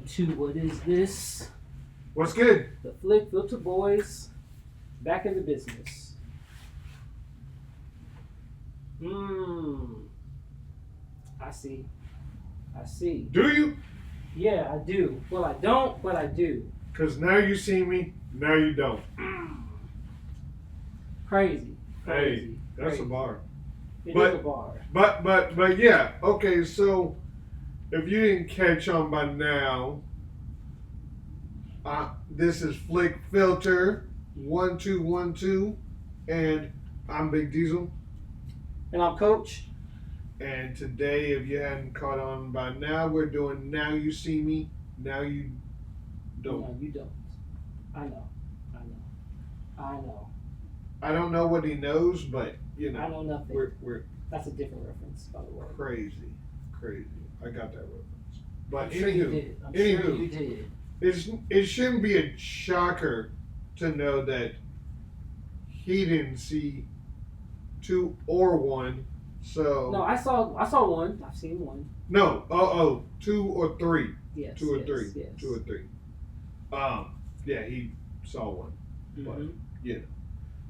to what is this? What's good? The Flick Filter Boys back in the business. I see. I see. Do you? Yeah, I do. Well, I don't, but I do. Because now you see me, now you don't. Crazy. Hey, that's crazy. a bar. It is a bar. But yeah. Okay, so if you didn't catch on by now, this is Flick Filter 1212, and I'm Big Diesel. And I'm Coach. And today, if you hadn't caught on by now, we're doing Now You See Me, Now You Don't. No, you don't. I know. I don't know what he knows, but you know. I know nothing. We're That's a different reference, by the way. crazy. I got that reference. But I'm sure you did. I'm sure you did. It shouldn't be a shocker to know that he didn't see 2 or 1. So no, I saw one. I've seen one. No, 2 or 3. Yes. 2 or 3. Yes. 2 or 3. Yeah, he saw one. But yeah.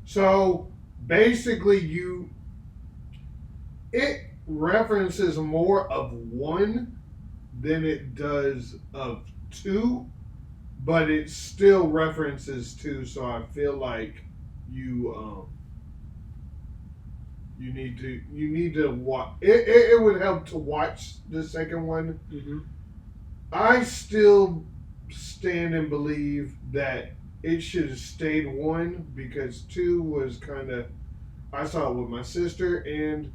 So basically, it references more of 1 than it does of 2, but it still references 2. So I feel like you need to watch. It would help to watch the second one. I still stand and believe that it should have stayed 1 because 2 was kind of. I saw it with my sister and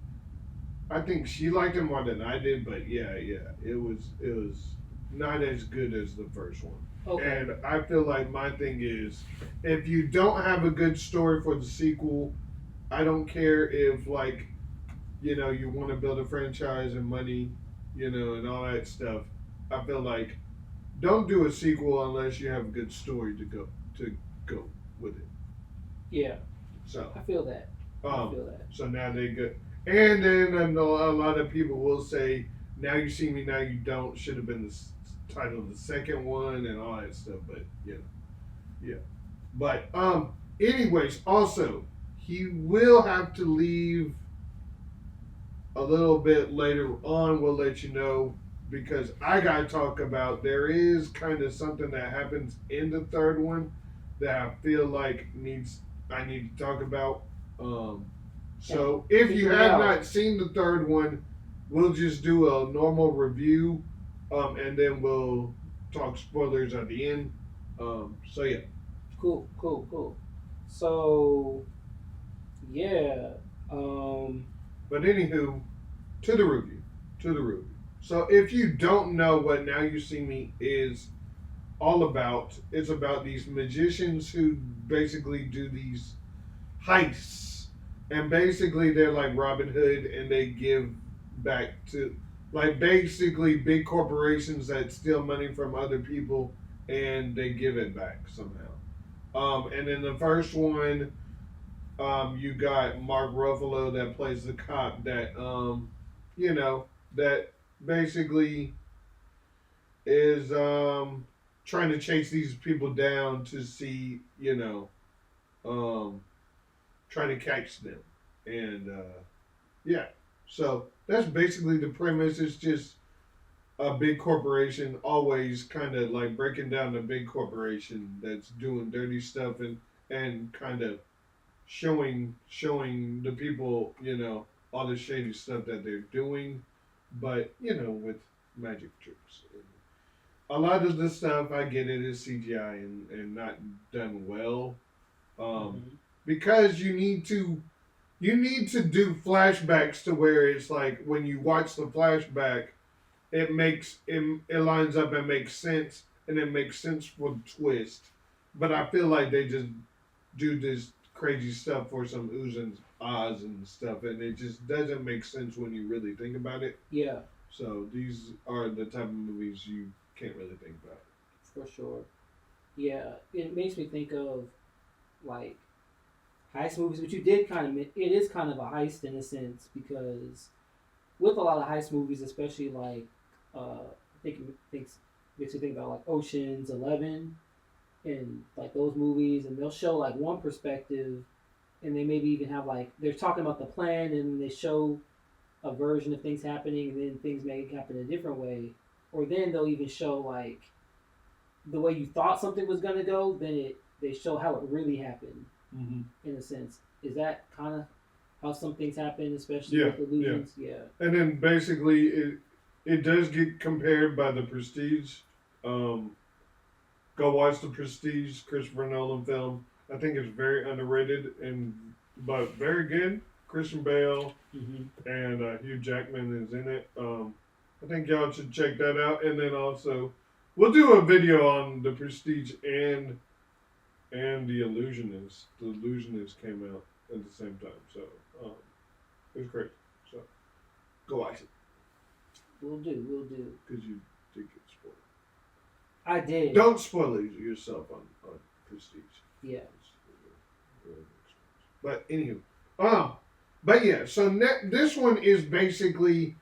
I think she liked it more than I did. But yeah, it was not as good as the first one. Okay. And I feel like my thing is, if you don't have a good story for the sequel, I don't care if you want to build a franchise and money, and all that stuff. I feel like don't do a sequel unless you have a good story to go with it. Yeah. So I feel that. So now they go, and then a lot of people will say, "Now You See Me, Now You Don't" should have been the title of the second one and all that stuff. But yeah. But anyways, also he will have to leave a little bit later on. We'll let you know. Because I gotta talk about, there is kind of something that happens in the third one that I feel like I need to talk about. So if you have not seen the third one, we'll just do a normal review, and then we'll talk spoilers at the end. So yeah. Cool. So yeah. But anywho, to the review. So if you don't know what Now You See Me is all about, it's about these magicians who basically do these heists. And basically they're like Robin Hood and they give back to basically big corporations that steal money from other people and they give it back somehow. And in the first one, you got Mark Ruffalo that plays the cop that that basically is trying to chase these people down to see, trying to catch them. And yeah. So that's basically the premise. It's just a big corporation always kind of like breaking down a big corporation that's doing dirty stuff and kind of showing the people, all the shady stuff that they're doing, but with magic tricks. A lot of the stuff, I get it, is CGI and not done well, because you need to do flashbacks to where it's like when you watch the flashback, it lines up and makes sense, and it makes sense for the twist. But I feel like they just do this crazy stuff for some oohs and ahs and stuff, and it just doesn't make sense when you really think about it. Yeah. So these are the type of movies you can't really think about. For sure. Yeah, it makes me think of like heist movies, which it is kind of a heist in a sense, because with a lot of heist movies, especially like I think makes you think about like Ocean's 11 and like those movies, and they'll show like one perspective, and they maybe even have like they're talking about the plan, and they show a version of things happening, and then things may happen a different way, or then they'll even show like the way you thought something was gonna go, then they show how it really happened. In a sense, is that kind of how some things happen, especially with illusions? Yeah. And then basically it does get compared by the Prestige. Um, Go watch the Prestige, Christopher Nolan film. I think it's very underrated but very good. Christian Bale and Hugh Jackman is in it. I think y'all should check that out. And then also, we'll do a video on the Prestige and the Illusionist. The Illusionist came out at the same time, so it was great. So go watch it. We'll do. Because you did get spoiled. I did. Don't spoil it yourself on Prestige. Yeah. But anywho, but yeah. So this one is basically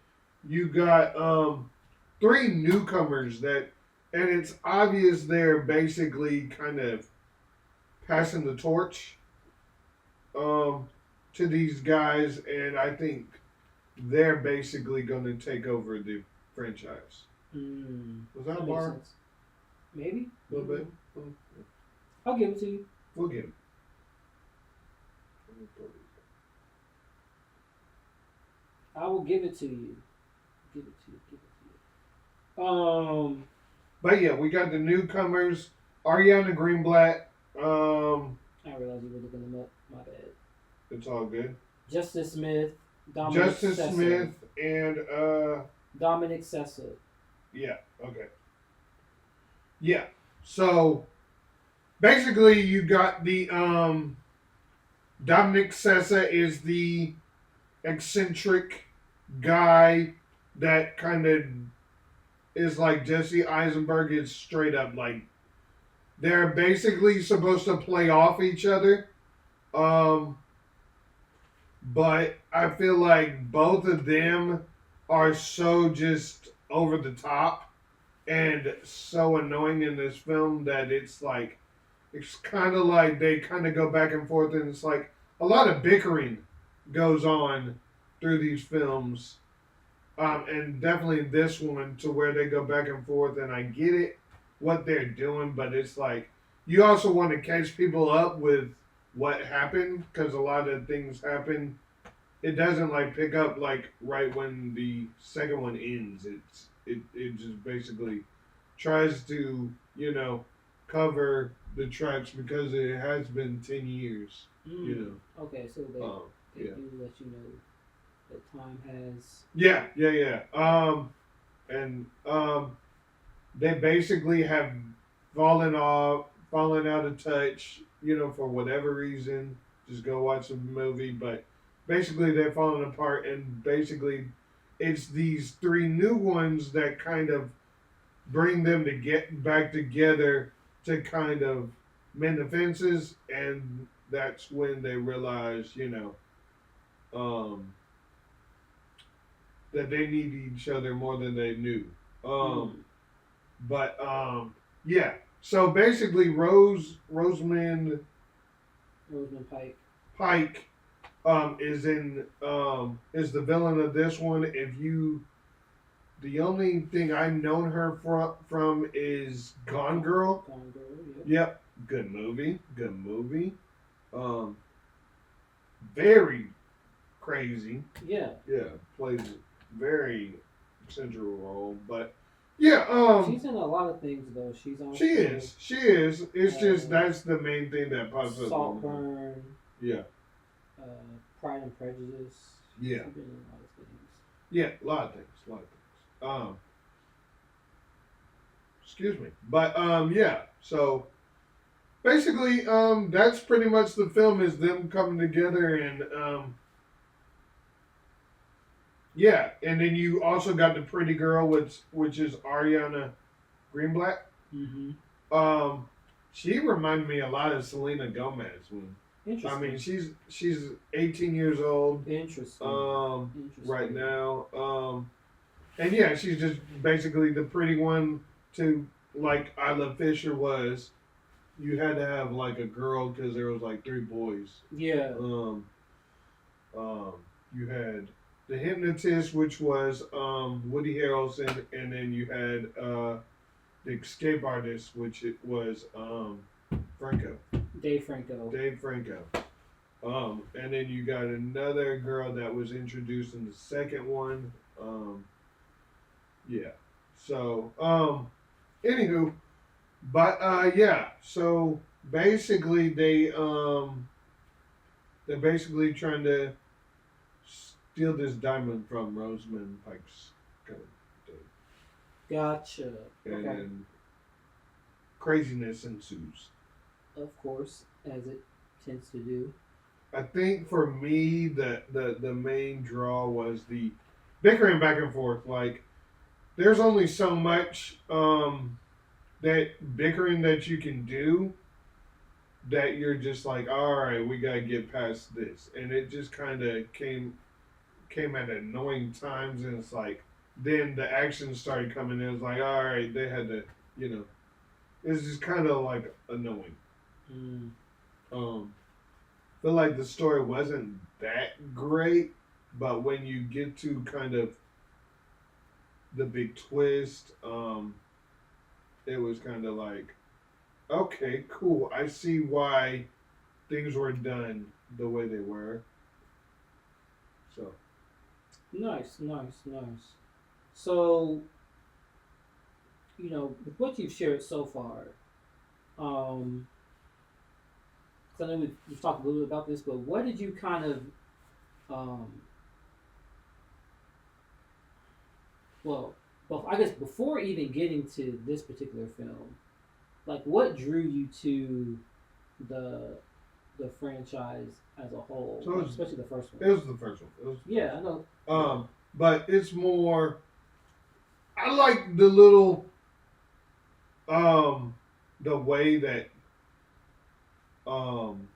you got 3 newcomers and it's obvious they're basically kind of passing the torch to these guys, and I think they're basically going to take over the franchise. Was that a bar? Sense. Maybe A little bit. I'll give it to you. We'll get him. I will give it to you. Give it to you. But yeah, we got the newcomers. Ariana Greenblatt. I realized you were looking them up. My bad. It's all good. Justice Smith. Dominic Smith and Dominic Sessa. Yeah. Okay. Yeah. So basically, you got the Dominic Sessa is the eccentric guy that kind of is like Jesse Eisenberg. Is straight up like they're basically supposed to play off each other. But I feel like both of them are so just over the top and so annoying in this film that it's kind of like they kind of go back and forth, and it's like a lot of bickering goes on through these films. And definitely this one to where they go back and forth, and I get it, what they're doing, but it's like you also want to catch people up with what happened, because a lot of things happen. It doesn't like pick up like right when the second one ends. It just basically tries to, cover the tracks because it has been 10 years. Okay, so they do let you know that time has. Yeah. They basically have fallen out of touch, for whatever reason. Just go watch the movie, but basically they're falling apart, and basically it's these 3 new ones that kind of bring them to get back together to kind of mend the fences, and that's when they realize, that they need each other more than they knew. But yeah. So basically, Rosamund Pike is the villain of this one. The only thing I've known her from is Gone Girl. Gone Girl, Yep. Good movie. Very crazy. Yeah. Yeah. Plays a very central role, but yeah. She's in a lot of things though. She's on. She is. It's just that's the main thing that pops up. Saltburn. Yeah. Pride and Prejudice. Yeah. She's been in a lot of things. Yeah, a lot of things. Excuse me. But yeah. So basically, that's pretty much the film, is them coming together, and yeah, and then you also got the pretty girl, which is Ariana Greenblatt. She reminded me a lot of Selena Gomez. Interesting. I mean, she's 18 years old. Interesting. Right now. And yeah, she's just basically the pretty one to like Isla Fisher was, you had to have like a girl because there was like three boys. Yeah. Um, you had the hypnotist, which was Woody Harrelson, and then you had the escape artist, which it was Franco, Dave Franco. Dave Franco. And then you got another girl that was introduced in the second one. Yeah. So, anywho, but yeah. So basically, they're basically trying to steal this diamond from Rosamund Pike's kind of thing, Gotcha. and Okay. then craziness ensues. Of course, as it tends to do. I think for me, the main draw was the bickering back and forth. Like, there's only so much that bickering that you can do that you're just like, all right, we gotta get past this, and it just kind of came at annoying times, and it's like then the action started coming in. It's like, all right, they had to, you know, it's just kind of like annoying. Mm. Feel like the story wasn't that great, but when you get to kind of the big twist, it was kind of like, okay, cool. I see why things were done the way they were. So Nice, nice, nice. So, with what you've shared so far, um, 'cause I know we've talked a little bit about this, but what did you kind of, um, well, I guess before even getting to this particular film, like what drew you to the franchise as a whole, So it's- especially the first it one? was the first one. It was, Yeah, I know. but it's more. I like the little, the way that, um,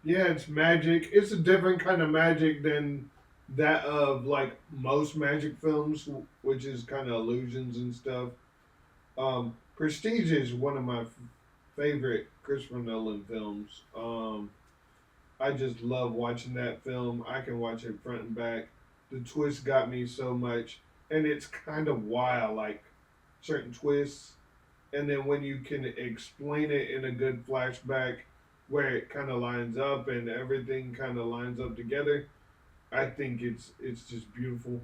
yeah, it's magic. It's a different kind of magic than that of like most magic films, which is kind of illusions and stuff. Prestige is one of my favorite Christopher Nolan films. I just love watching that film. I can watch it front and back. The twist got me so much, and it's kind of wild, like certain twists. And then when you can explain it in a good flashback, where it kind of lines up and everything kind of lines up together, I think it's just beautiful.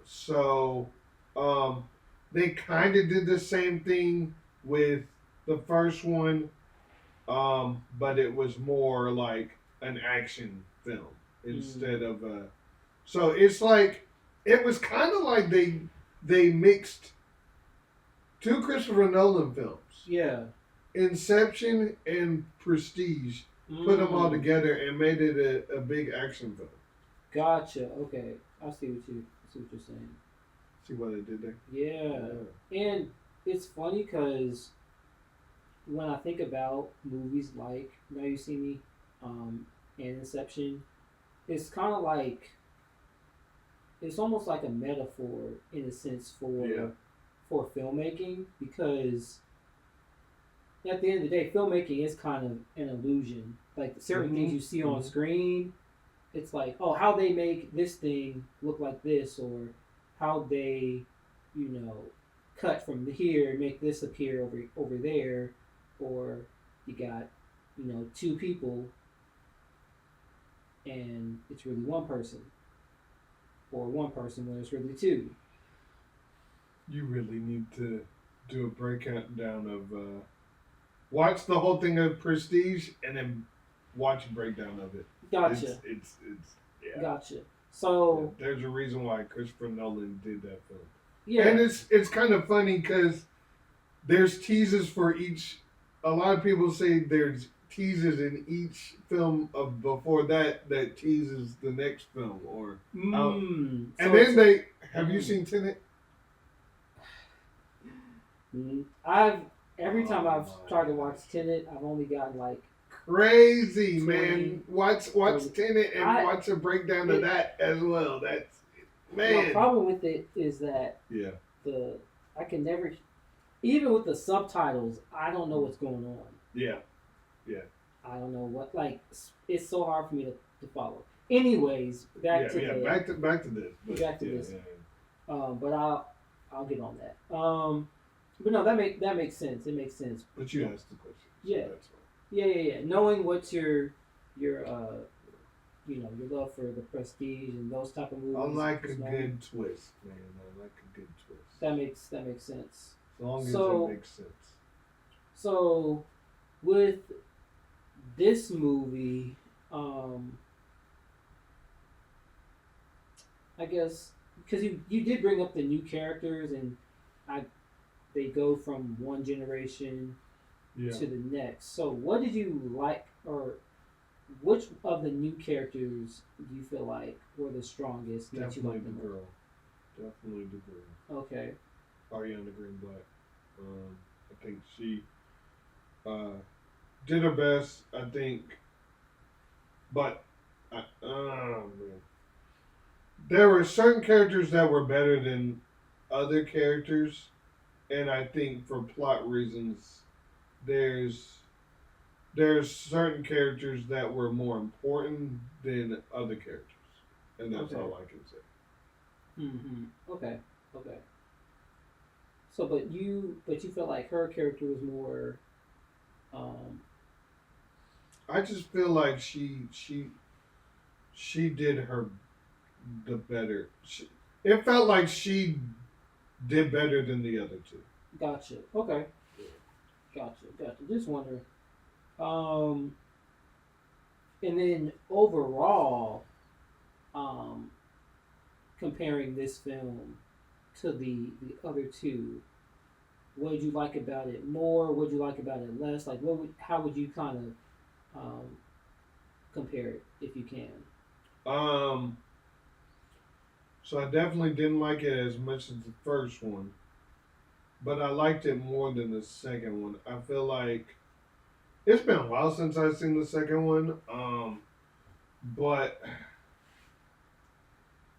So um, they kind of did the same thing with the first one, but it was more like an action film instead of a. So it's like it was kind of like they mixed two Christopher Nolan films, Yeah. Inception and Prestige, put them all together and made it a big action film. Gotcha. Okay, I see what you're saying. See what they did there? Yeah, and it's funny because when I think about movies like Now You See Me, and Inception, it's kind of like it's almost like a metaphor in a sense for filmmaking because at the end of the day, filmmaking is kind of an illusion. Like certain things you see on screen, it's like, oh, how they make this thing look like this, or how they, cut from here and make this appear over there, or you got, two people and it's really one person, or one person when it's really two. You really need to do a breakdown of watch the whole thing of Prestige and then watch a breakdown of it. Gotcha. It's yeah. Gotcha. So there's a reason why Christopher Nolan did that film. yeah, And it's kind of funny because there's teases for each. A lot of people say there's teases in each film of before that teases the next film or. And so then they have you seen Tenet? I've every time I've tried to watch Tenet, I've only gotten like crazy 20, man. Watch Tenet and watch a breakdown of that as well. That's man. My problem with it is that Yeah. the I can never, even with the subtitles, I don't know what's going on. Yeah, yeah, I don't know what, like, it's so hard for me to follow. Anyways, yeah, yeah. Back to this, but back to yeah, this. yeah, But I'll get on that. But no, that makes sense. It makes sense. but you asked the question, so Yeah, that's fine. yeah. Knowing what's your your love for the Prestige and those type of I movies. like a just good twist, man. I like a good twist. that makes sense. As long as So it makes sense. so with this movie, um, I guess because you did bring up the new characters and I they go from one generation Yeah, to the next. So what did you like or which of the new characters do you feel like were the strongest that you definitely liked the the most? girl. Definitely the girl. Okay. Ariana Green Black. I think she uh, did her best. I think, but man. There were certain characters that were better than other characters, and I think for plot reasons, there's there's certain characters that were more important than other characters, and that's Okay. all I can say. Okay. Okay. So, but you felt like her character was more. Um, I just feel like she did her the better. It felt like she did better than the other two. gotcha. Okay. Gotcha. Just wondering. Um, and then overall, um, comparing this film to the other two, what did you like about it more? What did you like about it less? Like, how would you kind of compare it if you can? Um, so I definitely didn't like it as much as the first one, but I liked it more than the second one. I feel like it's been a while since I've seen the second one. But I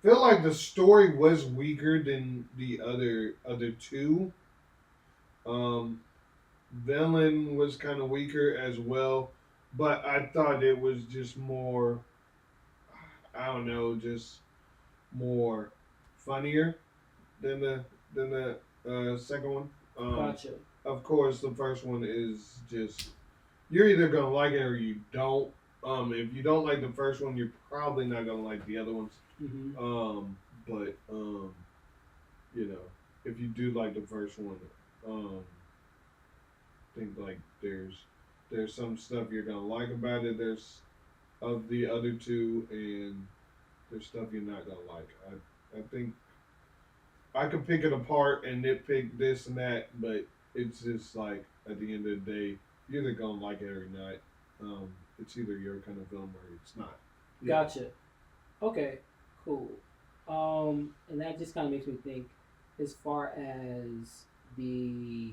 feel like the story was weaker than the other two. Um, Villain was kind of weaker as well, but I thought it was just more. I don't know, just more funnier than the second one. Um, Gotcha. of course, the first one is just you're either gonna like it or you don't. If you don't like the first one, you're probably not gonna like the other ones. Mm-hmm. But you know, if you do like the first one, um, think like there's some stuff you're gonna like about it. There's of the other two, and there's stuff you're not gonna like. I think I could pick it apart and nitpick this and that, but it's just like at the end of the day, you're either gonna like it or not. It's either your kind of film or it's not. Yeah. Gotcha. Okay. Cool. And that just kind of makes me think, as far as the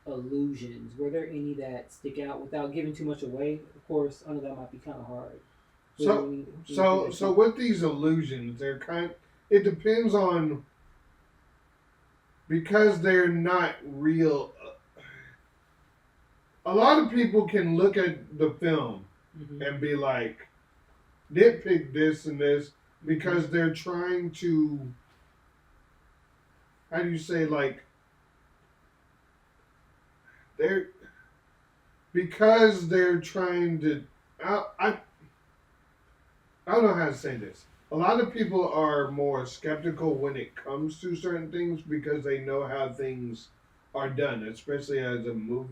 illusions, were there any that stick out without giving too much away? Of course, I know that might be kind of hard. Were there So anything so that so with these illusions, they're kind. It depends on because they're not real. A lot of people can look at the film Mm-hmm. and be like, nitpick this and this because they're trying to. How do you say like they're because they're trying to. I, I I don't know how to say this. A lot of people are more skeptical when it comes to certain things because they know how things are done, especially as a move,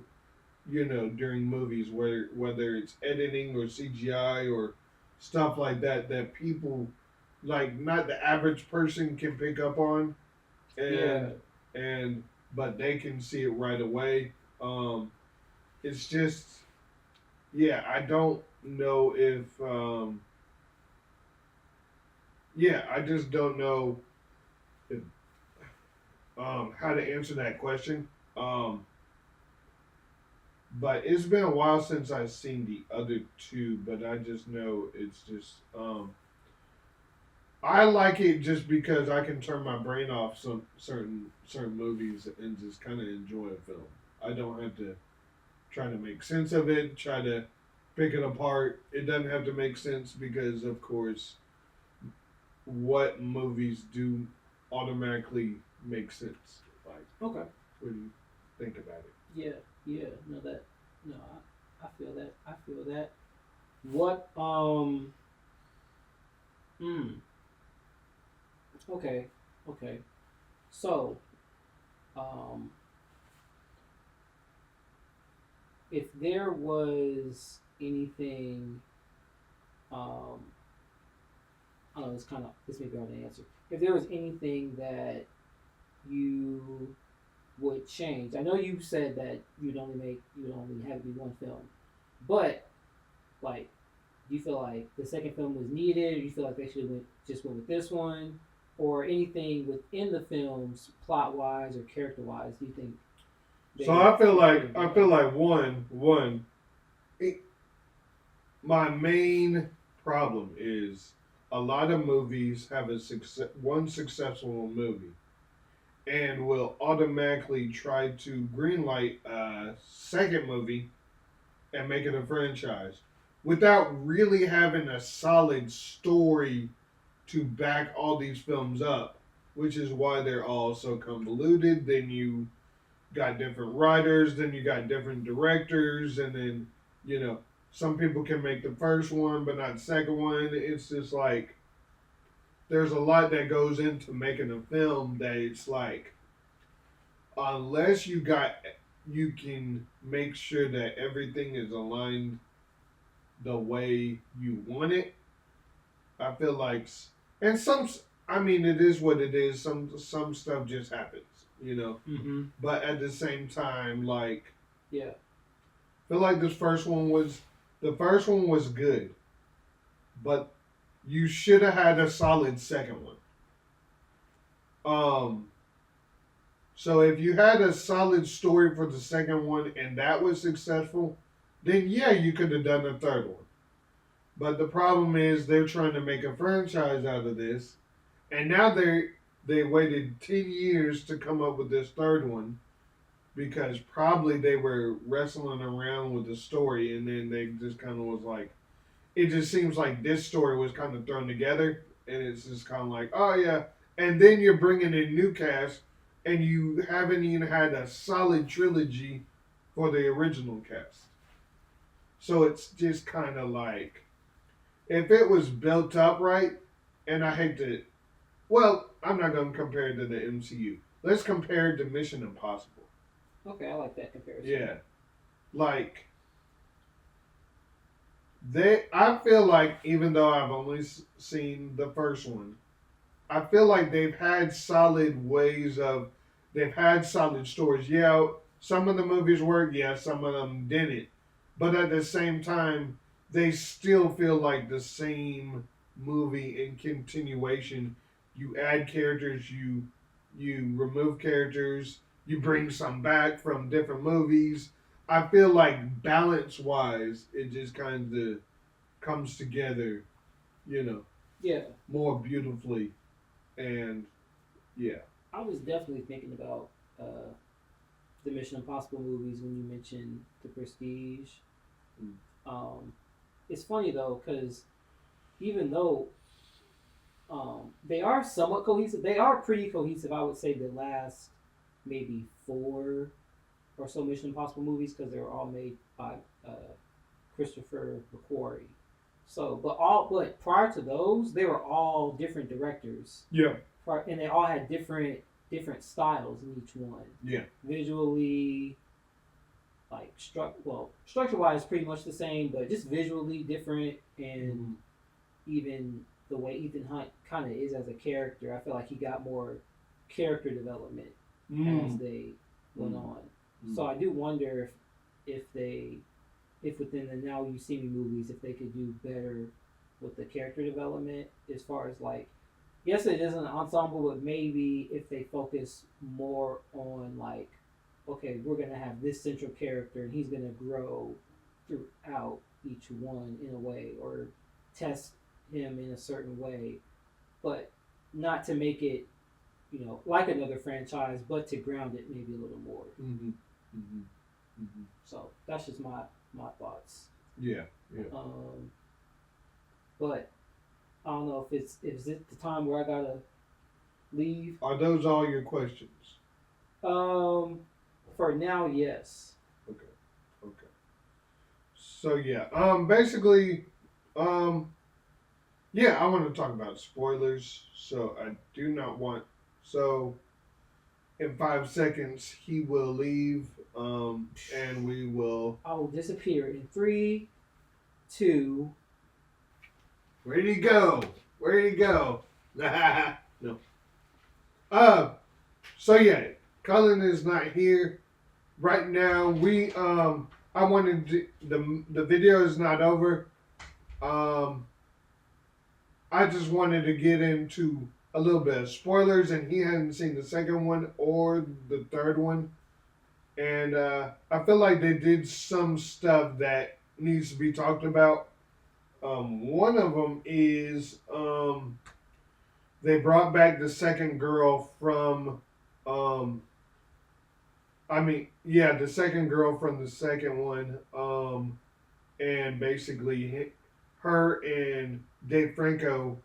during movies, whether it's editing or CGI or stuff like that, that people like not the average person can pick up on, Yeah. and but they can see it right away. It's just yeah, I don't know if yeah, I just don't know if, how to answer that question. Um, but it's been a while since I've seen the other two, but I just know it's just I like it just because I can turn my brain off some certain movies and just kind of enjoy a film. I don't have to try to make sense of it, try to pick it apart. It doesn't have to make sense because, of course, what movies do automatically make sense. Like, Okay. what do you think about it? Yeah. Yeah. No, that. No, I feel that. I feel that. What? Hmm. Okay. Okay. So, um, if there was anything, um, I don't know. It's kind of this may be hard to answer. If there was anything that you would change, I know you said that you'd only have it be one film, but like, do you feel like the second film was needed? Or do you feel like they should have went with this one, or anything within the films, plot wise or character wise? Do you think So they could have I done? feel like one it, my main problem is a lot of movies have one successful movie and will automatically try to greenlight a second movie and make it a franchise without really having a solid story to back all these films up, which is why they're all so convoluted. Then you got different writers, then you got different directors, and then, you know, some people can make the first one but not the second one. It's just like there's a lot that goes into making a film that it's like unless you can make sure that everything is aligned the way you want it. I feel like, and I mean, it is what it is. Some stuff just happens, you know. Mm-hmm. But at the same time, like, Yeah. I feel like the first one was good, but you should have had a solid second one. Um, so if you had a solid story for the second one and that was successful, then yeah, you could have done a third one. But the problem is they're trying to make a franchise out of this, and now they waited 10 years to come up with this third one because probably they were wrestling around with the story, and then they just kind of was like, it just seems like this story was kind of thrown together, and it's just kind of like, oh yeah, and then you're bringing in new cast, and you haven't even had a solid trilogy for the original cast, so it's just kind of like if it was built up right, and I hate to, well, I'm not going to compare it to the MCU. Let's compare it to Mission Impossible. Okay, I like that comparison. Yeah, like I feel like even though I've only seen the first one, I feel like they've had solid stories. Yeah, some of the movies worked, yeah, some of them didn't. But at the same time, they still feel like the same movie in continuation. You add characters, you remove characters, you bring some back from different movies. I feel like balance wise, it just kind of comes together, you know, Yeah. more beautifully. And yeah. I was definitely thinking about uh, the Mission Impossible movies when you mentioned The Prestige. Mm. Um, it's funny though because even though they are somewhat cohesive, they are pretty cohesive. I would say the last maybe four or so Mission Impossible movies because they were all made by uh, Christopher McQuarrie. So, but prior to those, they were all different directors, Yeah. and they all had different styles in each one. Yeah. Visually, like structure wise, pretty much the same, but just visually different, and even the way Ethan Hunt kind of is as a character, I feel like he got more character development as they went on. So I do wonder if within the Now You See Me movies, if they could do better with the character development as far as like, yes, it is an ensemble, but maybe if they focus more on like, okay, we're gonna have this central character and he's gonna grow throughout each one in a way, or test him in a certain way but not to make it, like another franchise, but to ground it maybe a little more. Mm-hmm. Mm-hmm. Mm-hmm. So that's just my thoughts. Yeah. Yeah. But I don't know if it's the time where I gotta leave. Are those all your questions? For now, yes. Okay. Okay. So yeah. Basically, um, yeah, I want to talk about spoilers. So I do not want. So in 5 seconds, he will leave. And we will. I will disappear in three, two. Where'd he go? Where'd he go? No. Uh. So yeah, Cullen is not here right now. I wanted the video is not over. Um. I just wanted to get into a little bit of spoilers, and he hadn't seen the second one or the third one. And I feel like they did some stuff that needs to be talked about. One of them is they brought back the second girl from, the second girl from the second one, and basically her and Dave Franco,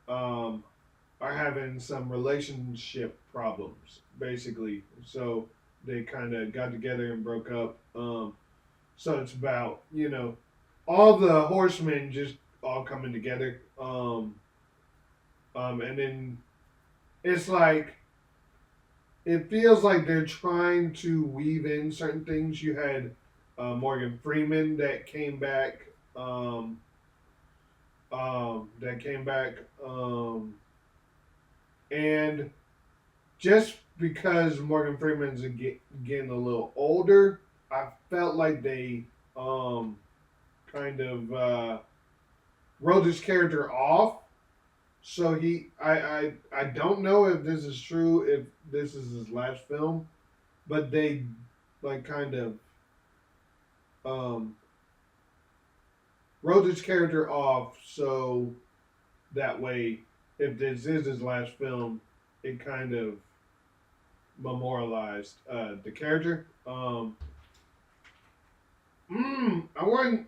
are having some relationship problems, basically. So they kind of got together and broke up. So it's about, all the horsemen just all coming together. And then it's like, it feels like they're trying to weave in certain things. You had Morgan Freeman that came back. That came back. And just because Morgan Freeman's getting a little older, I felt like they kind of wrote his character off. So I don't know if this is true, if this is his last film, but they like kind of um, wrote his character off so that way, if this is his last film, it kind of memorialized the character. I want.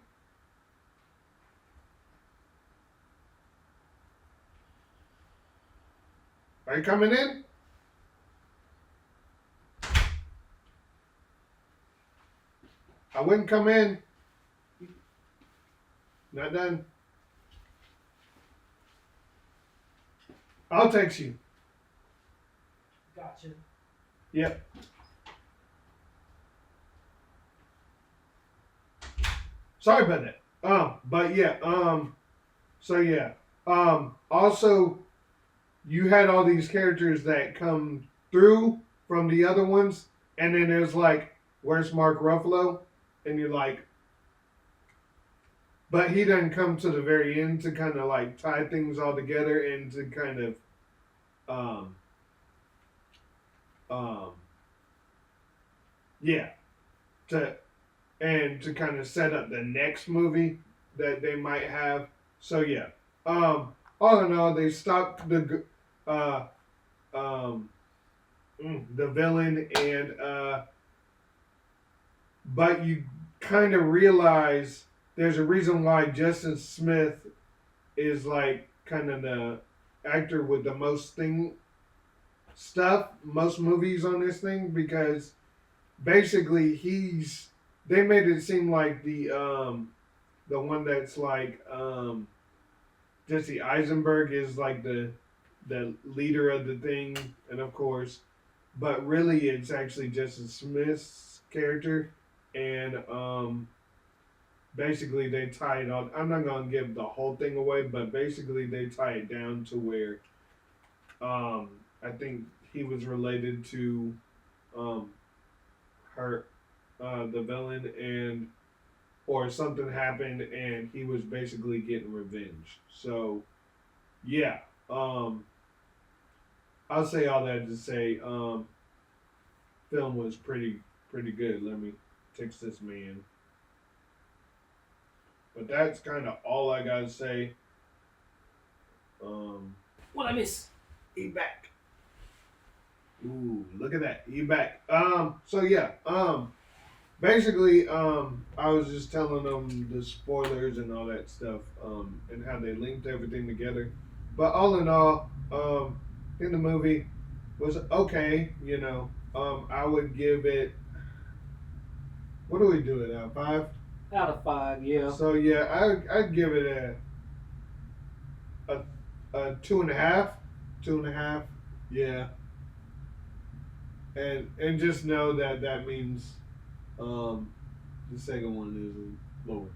Are you coming in? I wouldn't come in. Not done. I'll text you. Gotcha. Yep. Sorry about that. But yeah. So yeah. Also, you had all these characters that come through from the other ones, and then there's like, where's Mark Ruffalo? And you're like, but he doesn't come to the very end to kind of like tie things all together and to kind of, um, um, yeah, to kind of set up the next movie that they might have. So yeah, all in all, they stopped uh, um, the villain, and but you kind of realize there's a reason why Justin Smith is like kind of the actor with the most most movies on this thing, because basically they made it seem like the one that's like Jesse Eisenberg is like the leader of the thing, and of course, but really it's actually Justin Smith's character, and basically they tie it on. I'm not gonna give the whole thing away, but basically they tie it down to where I think he was related to her, the villain, and or something happened and he was basically getting revenge. So yeah, I'll say all that to say film was pretty good. Let me text this man. But that's kind of all I gotta say. What I miss? He back. Ooh, look at that. He back. So yeah. Basically, I was just telling them the spoilers and all that stuff, and how they linked everything together. But all in all, in the movie was okay. You know, I would give it. What do we do it out of 5? Out of 5, yeah. So yeah, I'd give it a 2.5, 2.5. Yeah, and just know that that means, the second one is lower.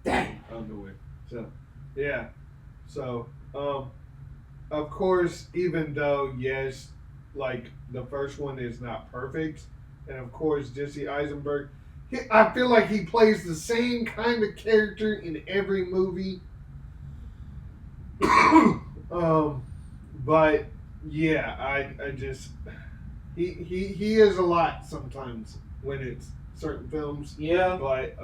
Dang. Out of nowhere. So, yeah. So, of course, even though yes, like the first one is not perfect, and of course Jesse Eisenberg, I feel like he plays the same kind of character in every movie. But yeah, I just he is a lot sometimes when it's certain films. Yeah. But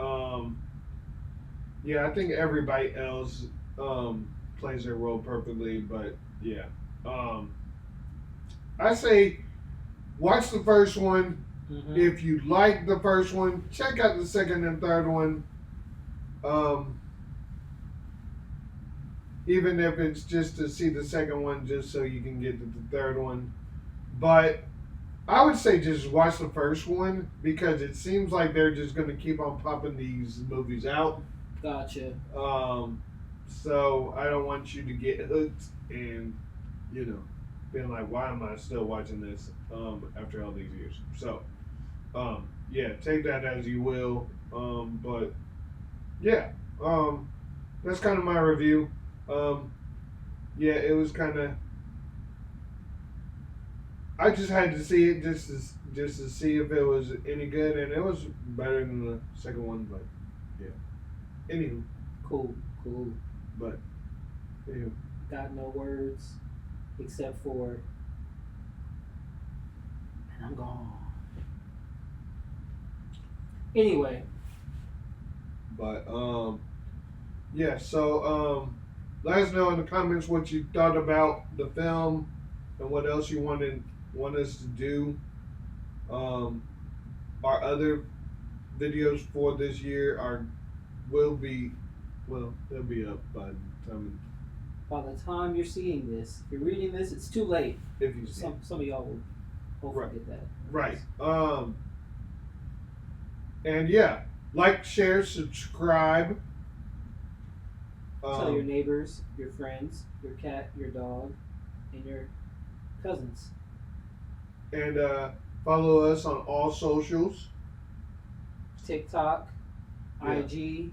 yeah, I think everybody else plays their role perfectly. But yeah, I say watch the first one. Mm-hmm. If you like the first one, check out the second and third one. Even if it's just to see the second one, just so you can get to the third one. But I would say just watch the first one because it seems like they're just going to keep on popping these movies out. Gotcha. So I don't want you to get hooked and, being like, why am I still watching this after all these years? So, yeah, take that as you will. But yeah, that's kind of my review. Yeah, it was kind of. I just had to see it just to see if it was any good, and it was better than the second one. But yeah, anywho, Cool. but anywho, Got no words except for, and I'm gone. Anyway, but yeah. So let us know in the comments what you thought about the film and what else you want us to do. Our other videos for this year they'll be up by the time by the time you're seeing this, if you're reading this, it's too late. if you see it. Some of y'all will hopefully get that. Right. And yeah, like, share, subscribe. Tell your neighbors, your friends, your cat, your dog, and your cousins. And follow us on all socials. TikTok, Yeah. IG,